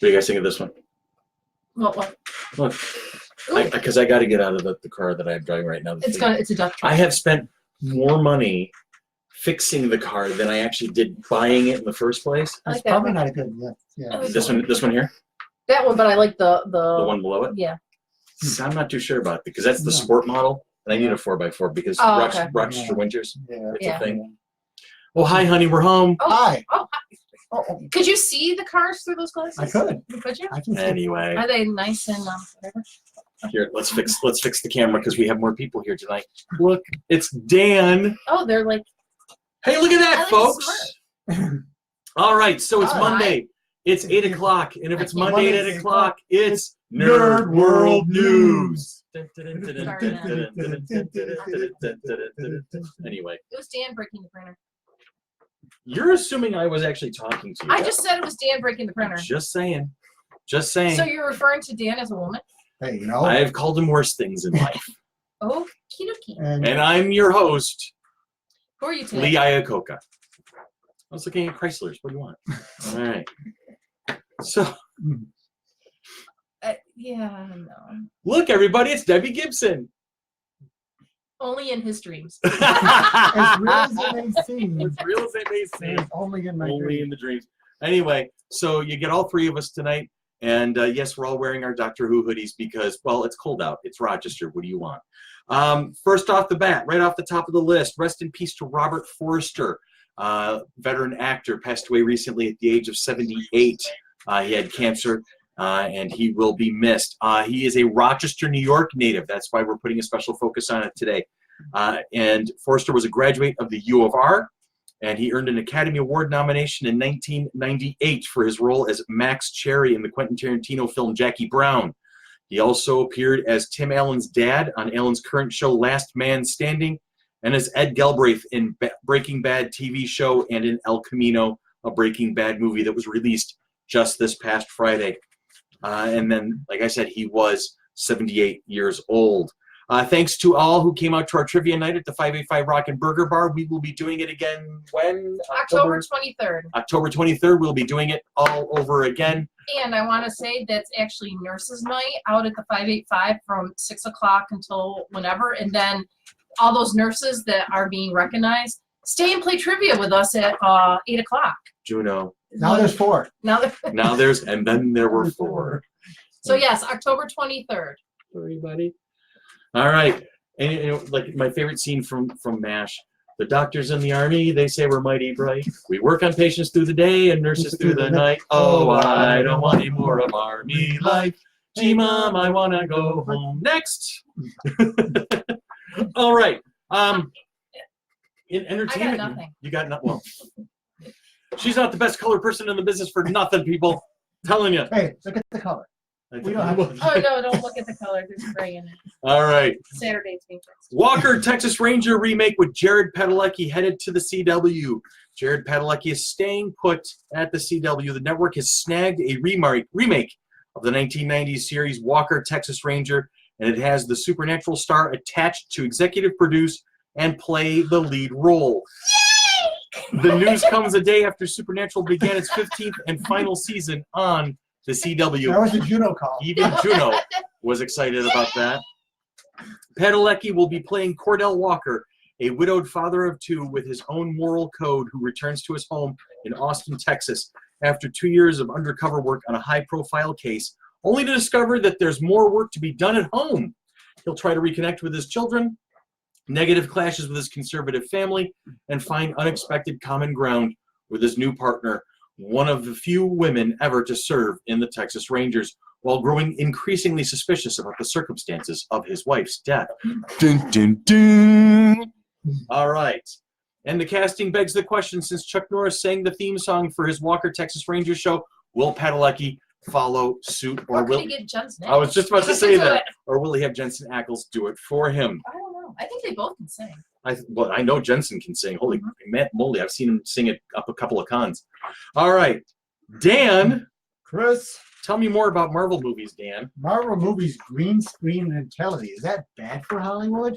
do you guys think of this one? What? Look, because I got to get out of the car that I'm driving right now. It's a duck truck. I have spent more money fixing the car than I actually did buying it in the first place. That's probably not a good look. Yeah. This one here? That one, but I like the one below it? Yeah. So I'm not too sure about it because that's the sport model, and I need a 4x4 because Rochester Winters, it's a thing. Oh, hi, honey, we're home. Oh, hi. Oh, hi. Oh, could you see the cars through those glasses? I could. Could you? I can see. Anyway. Are they nice and whatever? Here, let's fix the camera because we have more people here tonight. Look, it's Dan. Oh, they're like. Hey, look at that, folks. All right, so it's Monday. It's 8 o'clock, and if it's Monday at 8 o'clock, it's Nerd World News. Anyway. It was Dan breaking the printer. You're assuming I was actually talking to you. I just said it was Dan breaking the printer. Just saying. Just saying. So you're referring to Dan as a woman? Hey, I have called him worse things in life. Okie dokie. And I'm your host. Who are you today? Lee Iacocca. I was looking at Chrysler's. What do you want? All right. So. Yeah, no. Look, everybody, it's Debbie Gibson. Only in his dreams. As real as it may seem. As real as it may seem. Only in my Only dreams. in the dreams. Anyway, so you get all three of us tonight. And yes, we're all wearing our Doctor Who hoodies because, well, it's cold out. It's Rochester. What do you want? First off the bat, right off the top of the list, rest in peace to Robert Forster, veteran actor, passed away recently at the age of 78. He had cancer, and he will be missed. He is a Rochester, New York native. That's why we're putting a special focus on it today. And Forster was a graduate of the U of R, and he earned an Academy Award nomination in 1998 for his role as Max Cherry in the Quentin Tarantino film Jackie Brown. He also appeared as Tim Allen's dad on Allen's current show Last Man Standing, and as Ed Galbraith in Breaking Bad TV show and in El Camino, a Breaking Bad movie that was released just this past Friday. And then, like I said, he was 78 years old. Thanks to all who came out to our trivia night at the 585 Rock and Burger Bar. We will be doing it again when? October 23rd. October 23rd. We'll be doing it all over again. And I want to say that's actually Nurses Night out at the 585 from 6 o'clock until whenever. And then all those nurses that are being recognized, stay and play trivia with us at 8 o'clock. Juno. Now there's 4. Now there's, and then there were 4. So yes, October 23rd. Everybody. All right. And you know, like my favorite scene from MASH, the doctors in the army, they say we're mighty bright. We work on patients through the day and nurses through the night. Oh, I don't want any more of army life. Gee, Mom, I want to go home. Next. All right. In entertainment, I got nothing. You got nothing. Well, she's not the best color person in the business for nothing, people. Telling you. Hey, look at the color. We don't have oh, no, don't look at the color. There's gray in it. All right. Saturday's being fixed. Walker, Texas Ranger remake with Jared Padalecki headed to the CW. Jared Padalecki is staying put at the CW. The network has snagged a remake of the 1990s series Walker, Texas Ranger, and it has the Supernatural star attached to executive produce and play the lead role. Yay! The news comes a day after Supernatural began its 15th and final season on the CW. That was a Juno call. Even Juno was excited about that. Padalecki will be playing Cordell Walker, a widowed father of 2 with his own moral code who returns to his home in Austin, Texas, after 2 years of undercover work on a high-profile case, only to discover that there's more work to be done at home. He'll try to reconnect with his children, negative clashes with his conservative family, and find unexpected common ground with his new partner, one of the few women ever to serve in the Texas Rangers, while growing increasingly suspicious about the circumstances of his wife's death. Dun, dun, dun. All right. And the casting begs the question, since Chuck Norris sang the theme song for his Walker, Texas Rangers show, will Padalecki follow suit? Or will he get Jensen Ackles? I was just about to say that. Or will he have Jensen Ackles do it for him? I don't know. I think they both can sing. Well, I know Jensen can sing. Holy moly, I've seen him sing it up a couple of cons. All right. Dan. Chris. Tell me more about Marvel movies, Dan. Marvel movies, green screen mentality. Is that bad for Hollywood?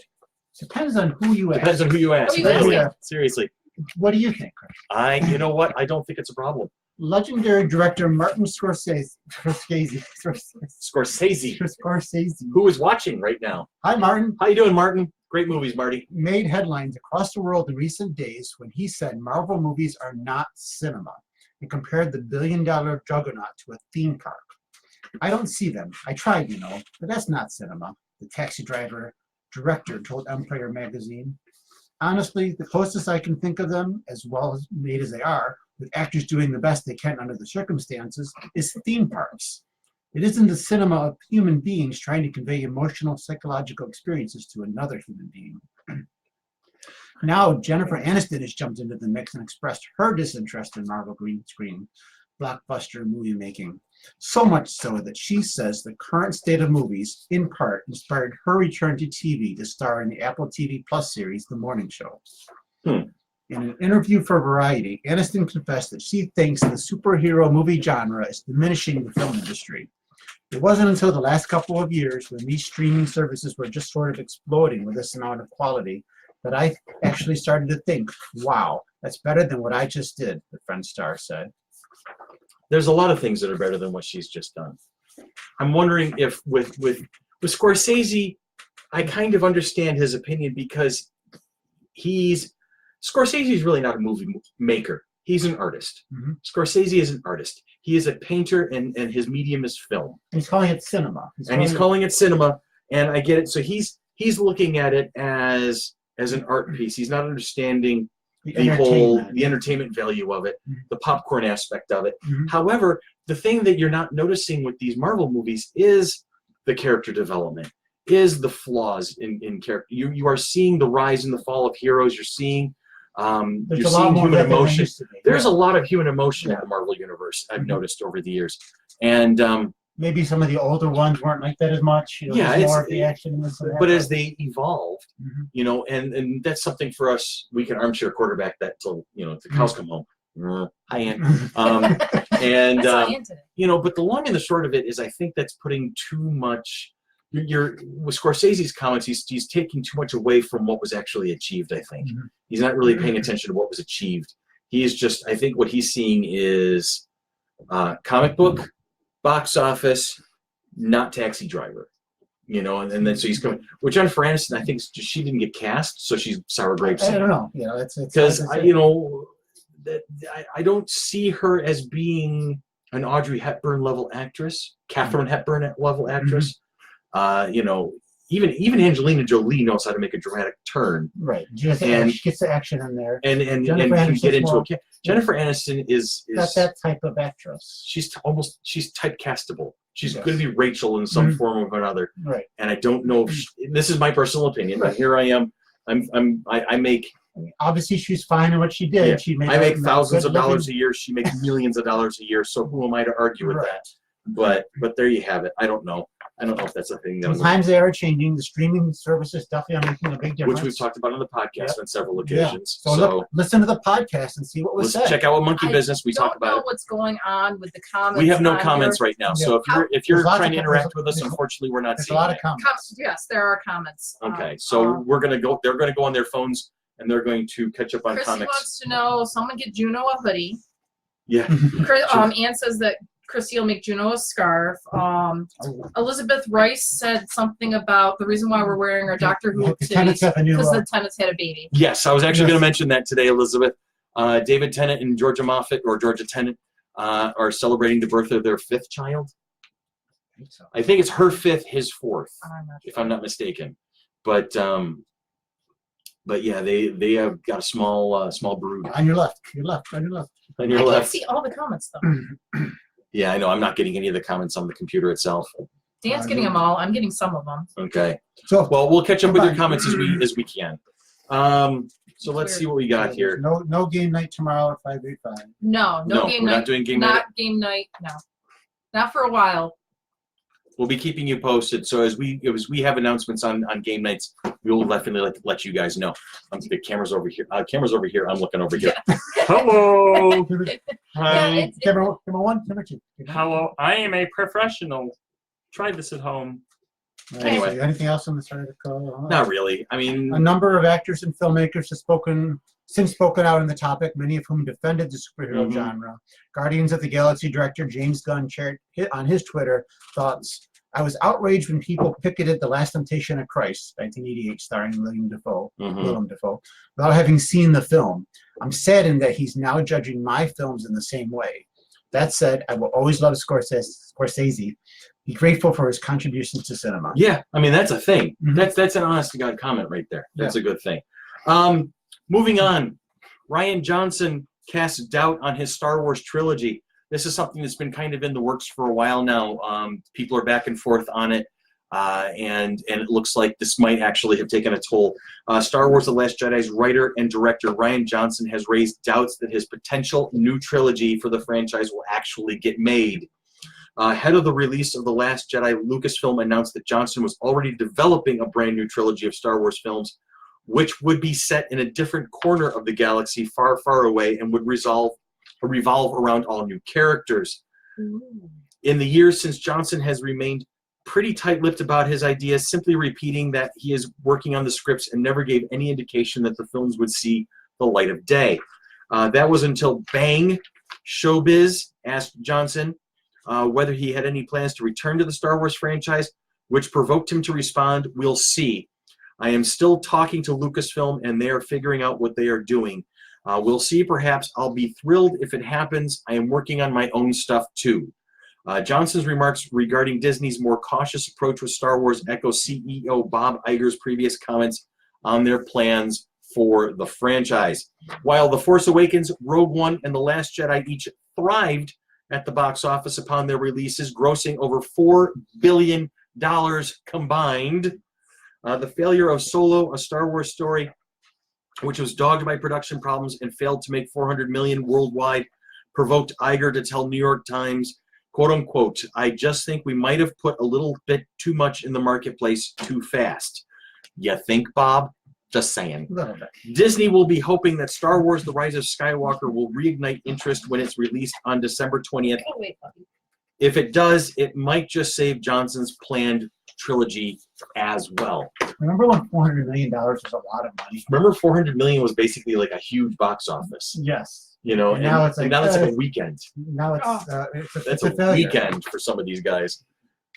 Depends on who you ask. Depends on who you ask. Seriously. Seriously. What do you think, Chris? You know what? I don't think it's a problem. Legendary director Martin Scorsese. Scorsese, who is watching right now. Hi, Martin. How you doing, Martin? Great movies, Marty. Made headlines across the world in recent days when he said Marvel movies are not cinema and compared the billion-dollar juggernaut to a theme park. I don't see them. I tried, but that's not cinema, the Taxi Driver director told Empire magazine. Honestly, the closest I can think of them, as well as made as they are, with actors doing the best they can under the circumstances, is theme parks. It isn't the cinema of human beings trying to convey emotional, psychological experiences to another human being. Now, Jennifer Aniston has jumped into the mix and expressed her disinterest in Marvel green screen blockbuster movie making. So much so that she says the current state of movies, in part, inspired her return to TV to star in the Apple TV Plus series, The Morning Show. In an interview for Variety, Aniston confessed that she thinks the superhero movie genre is diminishing the film industry. It wasn't until the last couple of years, when these streaming services were just sort of exploding with this amount of quality, that I actually started to think, wow, that's better than what I just did, the Friends star said. There's a lot of things that are better than what she's just done. I'm wondering if with Scorsese, I kind of understand his opinion because Scorsese is really not a movie maker. He's an artist. Mm-hmm. Scorsese is an artist. He is a painter, and his medium is film. He's calling it cinema. He's calling it cinema, and I get it. So he's looking at it as an art piece. He's not understanding the entertainment value of it, the popcorn aspect of it. However, the thing that you're not noticing with these Marvel movies is the character development, is the flaws in character. You are seeing the rise and the fall of heroes. You're seeing human emotion. There's a lot of human emotion in the Marvel universe, I've noticed over the years. And maybe some of the older ones weren't like that as much. It's more of the action in this. But as they evolved, and that's something for us. We can armchair quarterback that till the cows come home. Hi, Ann. But the long and the short of it is, I think that's putting too much. With Scorsese's comments, he's taking too much away from what was actually achieved. I think he's not really paying attention to what was achieved. He is just. I think what he's seeing is comic book, box office, not Taxi Driver. And then so he's coming. With Jennifer Aniston, I think she didn't get cast, so she's sour grapes. I don't know. Because I don't see her as being an Audrey Hepburn level actress, Katharine Hepburn level actress. Even Angelina Jolie knows how to make a dramatic turn. Right. She gets the action in there. And can get into it. Jennifer Aniston is not that type of actress. She's typecastable. She's going to be Rachel in some form or another. Right. And I don't know if this is my personal opinion, but here I am. I make. Obviously, she's fine in what she did. Yeah. I make thousands of dollars a year. She makes millions of dollars a year. So who am I to argue with that? But there you have it. I don't know if that's a thing. Sometimes they are changing. The streaming services definitely are making a big difference. Which we've talked about on the podcast on several occasions. Yeah. So listen to the podcast and see what was said. Check out what Monkey Business we talk about. I don't know what's going on with the comments. We have no comments right now. So if you're trying to interact with us, unfortunately, we're not seeing a lot of comments. Yes, there are comments. Okay, so we're gonna go. They're gonna go on their phones and they're going to catch up on Chrissy comics. Wants to know. Someone get Juno a hoodie. Yeah. Ann says that Chrissy will make Juno a scarf. Elizabeth Rice said something about the reason why we're wearing our Doctor Who titties because the Tennants had a baby. Yes, I was actually going to mention that today, Elizabeth. David Tennant and Georgia Tennant are celebrating the birth of their 5th child. I think it's her 5th, his 4th, if I'm not mistaken. But yeah, they have got a small brood. On your left. On your left. I can't see all the comments though. Yeah, I know. I'm not getting any of the comments on the computer itself. Dan's getting them all. I'm getting some of them. Okay. Well, we'll catch up with your comments as we can. So let's see what we got here. No game night tomorrow at 5:85. No game night. We're not doing game night. Not game night. No, not for a while. We'll be keeping you posted. So as we have announcements on game nights, we will definitely let you guys know. The camera's over here. Camera's over here. I'm looking over here. Yeah. Hello. Hi. Camera 1, camera 2. Hello. I am a professional. Try this at home. Anyway, anything else on this article? Not really. I mean, a number of actors and filmmakers have spoken since spoken out on the topic, many of whom defended the superhero genre. Guardians of the Galaxy director James Gunn shared on his Twitter thoughts. I was outraged when people picketed The Last Temptation of Christ, 1988, starring Willem Dafoe, without having seen the film. I'm saddened that he's now judging my films in the same way. That said, I will always love Scorsese. Be grateful for his contributions to cinema. Yeah, I mean, that's a thing. That's an honest to God comment right there. That's a good thing. Moving on, Rian Johnson casts doubt on his Star Wars trilogy. This is something that's been kind of in the works for a while now. People are back and forth on it, and it looks like this might actually have taken a toll. Star Wars The Last Jedi's writer and director Rian Johnson has raised doubts that his potential new trilogy for the franchise will actually get made. Ahead of the release of The Last Jedi, Lucasfilm announced that Johnson was already developing a brand new trilogy of Star Wars films, which would be set in a different corner of the galaxy far, far away and would revolve around all new characters. In the years since, Johnson has remained pretty tight-lipped about his ideas, simply repeating that he is working on the scripts and never gave any indication that the films would see the light of day. That was until Bang Showbiz asked Johnson whether he had any plans to return to the Star Wars franchise, which provoked him to respond, "We'll see. I am still talking to Lucasfilm, and they are figuring out what they are doing. We'll see, perhaps. I'll be thrilled if it happens. I am working on my own stuff, too." Johnson's remarks regarding Disney's more cautious approach with Star Wars echo CEO Bob Iger's previous comments on their plans for the franchise. While The Force Awakens, Rogue One, and The Last Jedi each thrived at the box office upon their releases, grossing over $4 billion combined, the failure of Solo, a Star Wars story, which was dogged by production problems and failed to make $400 million worldwide, provoked Iger to tell New York Times, quote unquote, "I just think we might have put a little bit too much in the marketplace too fast." You think, Bob? Just saying. A little bit. Disney will be hoping that Star Wars The Rise of Skywalker will reignite interest when it's released on December 20th. Oh, wait, puppy. If it does, it might just save Johnson's planned trilogy as well. Remember when $400 million was a lot of money? Remember, $400 million was basically like a huge box office. Yes. You know, And now it's like, now it's like a weekend. Now it's That's a a failure. weekend for some of these guys.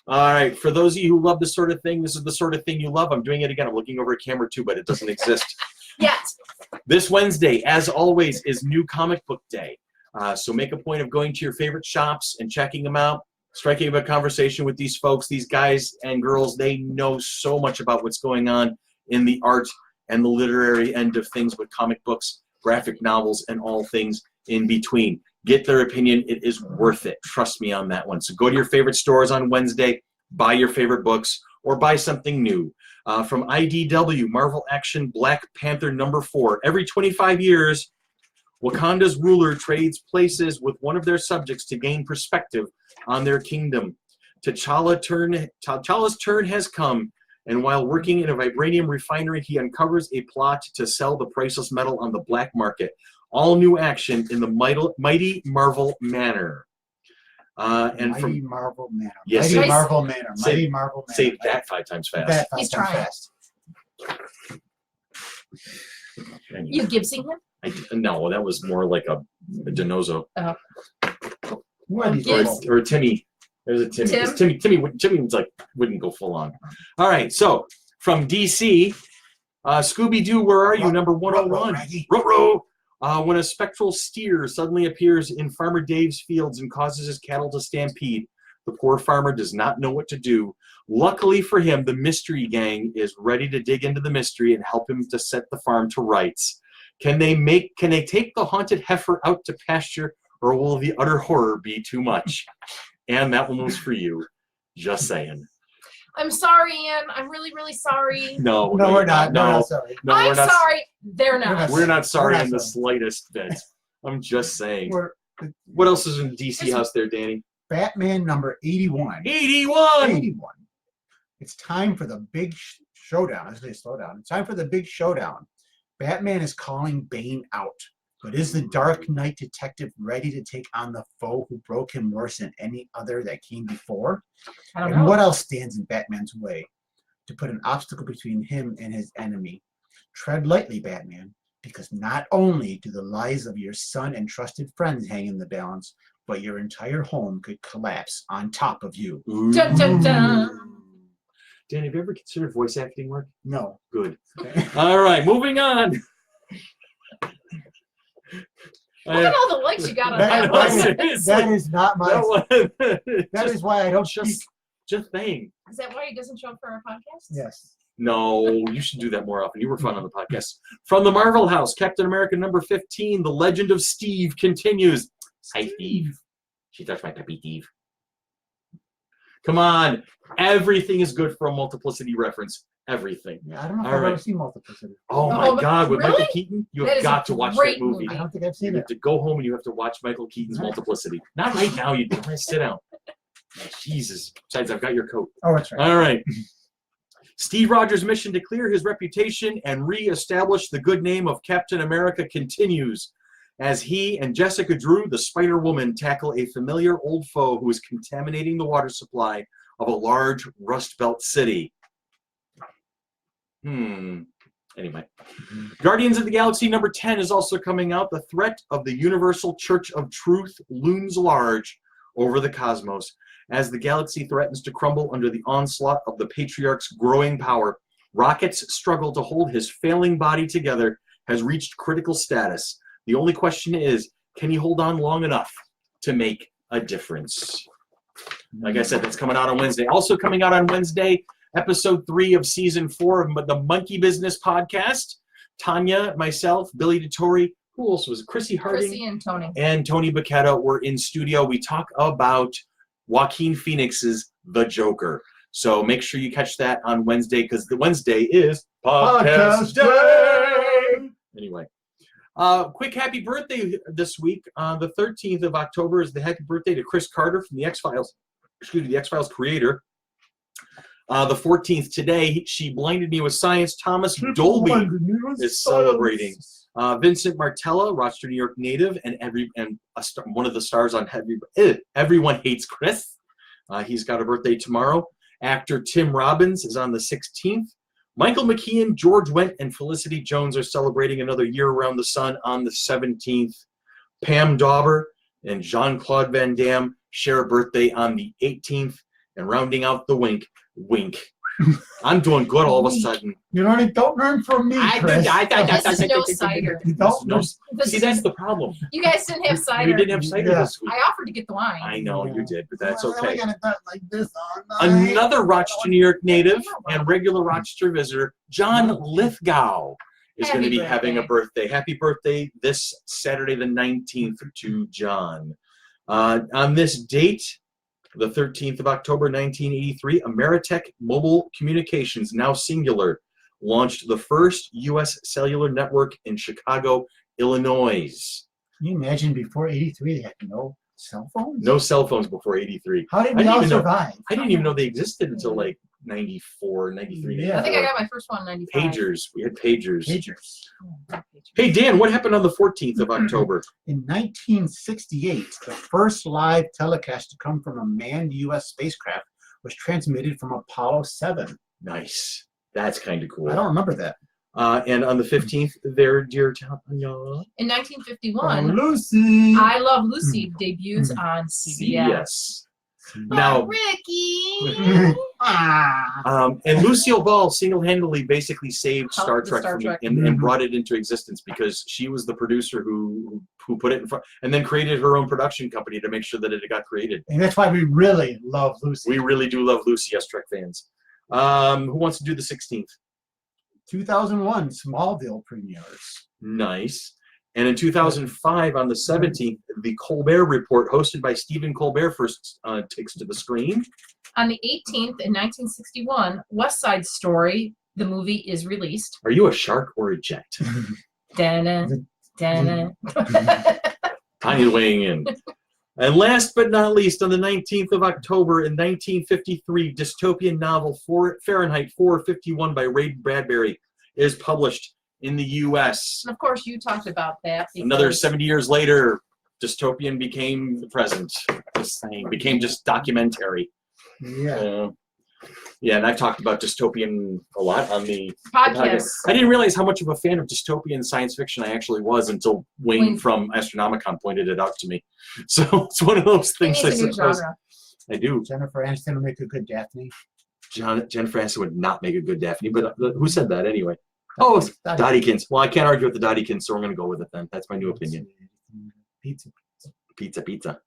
All right, for those of you who love this sort of thing, this is the sort of thing you love. I'm doing it again. I'm looking over a camera too, but it doesn't exist. Yes. This Wednesday, as always, is New Comic Book Day. So make a point of going to your favorite shops and checking them out, striking up a conversation with these folks, these guys and girls. They know so much about what's going on in the art and the literary end of things with comic books, graphic novels, and all things in between. Get their opinion. It is worth it. Trust me on that one. So go to your favorite stores on Wednesday, buy your favorite books, or buy something new. From IDW, Marvel Action Black Panther #4. Every 25 years, Wakanda's ruler trades places with one of their subjects to gain perspective on their kingdom. T'Challa's turn has come, and while working in a vibranium refinery, he uncovers a plot to sell the priceless metal on the black market. All new action in the mighty Marvel Manor. Mighty Marvel Manor. Yes, Mighty say- Marvel Manor. say- Mighty Marvel Manor. Say that 5 times fast. That 5 He's times trying. fast. You gibsing him? No, that was more like a Denozo. Who are these Yes. people? Or a Timmy. There's a Timmy. 'Cause Timmy was like, wouldn't go full on. All right, so from DC, Scooby-Doo, Where Are You? Number 101. Raggy. Ruh-roh. When a spectral steer suddenly appears in Farmer Dave's fields and causes his cattle to stampede, the poor farmer does not know what to do. Luckily for him, the mystery gang is ready to dig into the mystery and help him to set the farm to rights. Can they take the haunted heifer out to pasture, or will the utter horror be too much? And that one was for you. Just saying. I'm sorry, Ian. I'm really, really sorry. No, No, we're not. No, No, sorry. no, I'm we're not. sorry. They're not. We're not sorry We're not in the sorry. slightest bit. I'm just saying. We're What else is in DC house there, Danny? Batman number 81. 81! 81. It's time for the big showdown. I was going to slow down. It's time for the big showdown. Batman is calling Bane out. But is the Dark Knight detective ready to take on the foe who broke him worse than any other that came before? I don't And know. what else stands in Batman's way to put an obstacle between him and his enemy? Tread lightly, Batman. Because not only do the lives of your son and trusted friends hang in the balance, but your entire home could collapse on top of you. Dun, dun, dun. Dan, have you ever considered voice acting work? No. Good. All right, moving on. Look at all the likes you got on That- that know, one. seriously. That is not my. That is why I don't speak. just saying. Is that why he doesn't show up for our podcast? Yes. No, you should do that more often. You were fun on the podcast. From the Marvel House, Captain America number 15, The Legend of Steve continues. Hi, Steve. She touched my puppy, Steve. Come on. Everything is good for a multiplicity reference. Everything. Yeah, I don't know if All I've right. ever seen Multiplicity. Oh my Oh, God. With really? Michael Keaton, you That have is a got to watch great that movie. I movie. don't think I've seen You it. have to go home and you have to watch Michael Keaton's Multiplicity. Not right now. You don't want to sit down. Jesus. Besides, I've got your coat. Oh, that's right. All right. Steve Rogers' mission to clear his reputation and re-establish the good name of Captain America continues as he and Jessica Drew, the Spider-Woman, tackle a familiar old foe who is contaminating the water supply of a large Rust Belt city. Anyway. Guardians of the Galaxy number 10 is also coming out. The threat of the Universal Church of Truth looms large over the cosmos. As the galaxy threatens to crumble under the onslaught of the Patriarch's growing power, Rocket's struggle to hold his failing body together has reached critical status. The only question is, can he hold on long enough to make a difference? Like I said, that's coming out on Wednesday. Also coming out on Wednesday, episode 3 of season 4 of the Monkey Business podcast. Tanya, myself, Billy DeTore, who else was it? Chrissy Harding, Chrissy and Tony. and Tony Bacchetta were in studio. We talk about Joaquin Phoenix's The Joker. So make sure you catch that on Wednesday, because the Wednesday is Podcast Day. Anyway, quick happy birthday this week. The 13th of October is the happy birthday to Chris Carter from the X-Files. Excuse me, the X-Files creator. The 14th today, she blinded me with science. Thomas Dolby is celebrating. Vincent Martella, Rochester, New York native, and one of the stars on Everyone Hates Chris. He's got a birthday tomorrow. Actor Tim Robbins is on the 16th. Michael McKean, George Wendt, and Felicity Jones are celebrating another year around the sun on the 17th. Pam Dauber and Jean-Claude Van Damme share a birthday on the 18th. And rounding out the wink. I'm doing good all of a sudden. You don't learn from me, Chris. This is no cider. You don't No, This see, is- that's the problem. You guys didn't have cider. We didn't have cider Yeah. this week. I offered to get the wine. I know you did, but that's Well, okay. we gotta do it like this all night. Another Rochester, New York native and regular Rochester visitor, John Lithgow, is going to Happy be having a birthday. birthday. Happy birthday this Saturday, the 19th, to John. On this date, the 13th of October, 1983, Ameritech Mobile Communications, now singular, launched the first U.S. cellular network in Chicago, Illinois. Can you imagine before 83 they had no cell phones? No cell phones before 83. How did I we didn't all even know- survive? I didn't even know they existed until like 94, 93. Yeah. I think I got my first one in 95. Pagers. We had pagers. Pagers. Hey, Dan, what happened on the 14th of October? In 1968, the first live telecast to come from a manned U.S. spacecraft was transmitted from Apollo 7. Nice. That's kind of cool. I don't remember that. And on the 15th, there, dear Tanya. In 1951, Lucy! I Love Lucy debuts on CBS. CBS. But Now, Ricky. and Lucille Ball single-handedly basically saved Helped Star the Trek, Star from Trek. and brought it into existence because she was the producer who put it in front and then created her own production company to make sure that it got created. And that's why we really love Lucy. We really do love Lucy, us Trek fans. Who wants to do the 16th? 2001 Smallville premieres. Nice. And in 2005, on the 17th, the Colbert Report, hosted by Stephen Colbert, first takes to the screen. On the 18th, in 1961, West Side Story, the movie, is released. Are you a shark or a jet? Dana, Dana. Tanya's weighing in. And last but not least, on the 19th of October in 1953, dystopian novel Fahrenheit 451 by Ray Bradbury is published in the U.S. And of course, you talked about that. Another because 70 years later, dystopian became the present. This thing became just documentary. Yeah. Yeah, and I've talked about dystopian a lot on the podcast. Podcast. I didn't realize how much of a fan of dystopian science fiction I actually was until Wayne Wayne. from Astronomicon pointed it out to me. So it's one of those He things. needs a new suppose genre. I do. Jennifer Aniston will make a good Daphne. Jennifer Aniston would not make a good Daphne, but who said that anyway? Oh, it's Dottie. Dottykins. Well, I can't argue with the Dottykins, so we're going to go with it then. That's my new opinion. Pizza. Pizza.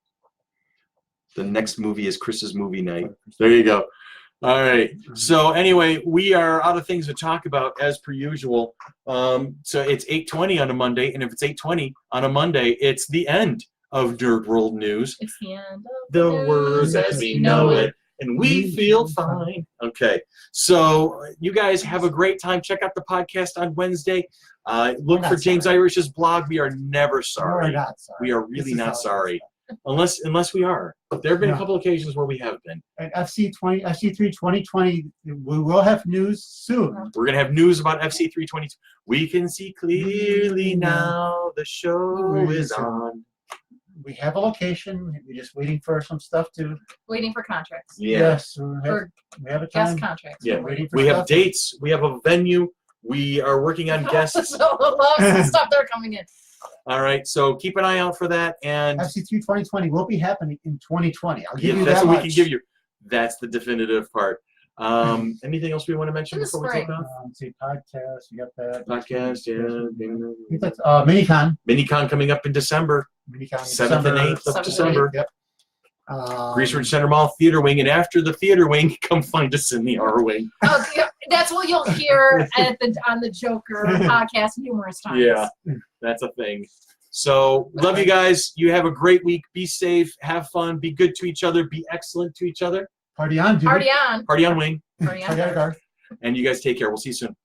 The next movie is Chris's movie night. There you go. All right. So anyway, we are out of things to talk about as per usual. So it's 8:20 on a Monday, and if it's 8:20 on a Monday, it's the end of Nerd World News. It's the end of The news words as we know it, and we feel fine. Okay. So you guys have a great time. Check out the podcast on Wednesday. Look We're for not James sorry. Irish's blog. We are never We're sorry. not sorry. We are This really is not how it sorry. is. Unless we are. There have been a No. couple occasions where we have been. And FC3 2020, we will have news soon. We're gonna have news about FC 322. We can see clearly now. The show is on. We have a location. We're just waiting for some stuff to. Waiting for contracts. Yeah. Yes, For we have a guest time. contracts. Yeah. We're waiting We have stuff. dates. We have a venue. We are working on guests. So lots of stuff that are coming in. All right. So keep an eye out for that. And FC3 2020 will be happening in 2020. I'll give yeah, you that's that what much. we can give you. That's the definitive part. Anything else we want to mention In the before we take spring. off? See, podcast, you got that. Podcast, yeah. I think that's Minicon. Minicon coming up in December, Minicon. 7th and 8th of 7th and December. Yep. Research Center Mall Theater Wing, and after the Theater Wing, come find us in the R Wing. Oh, yeah, that's what you'll hear on the Joker podcast numerous times. Yeah, that's a thing. So, love you guys. You have a great week. Be safe. Have fun. Be good to each other. Be excellent to each other. Party on, dude. Party on. Party on, Wing. Party on. Party on, Garth. And you guys take care. We'll see you soon.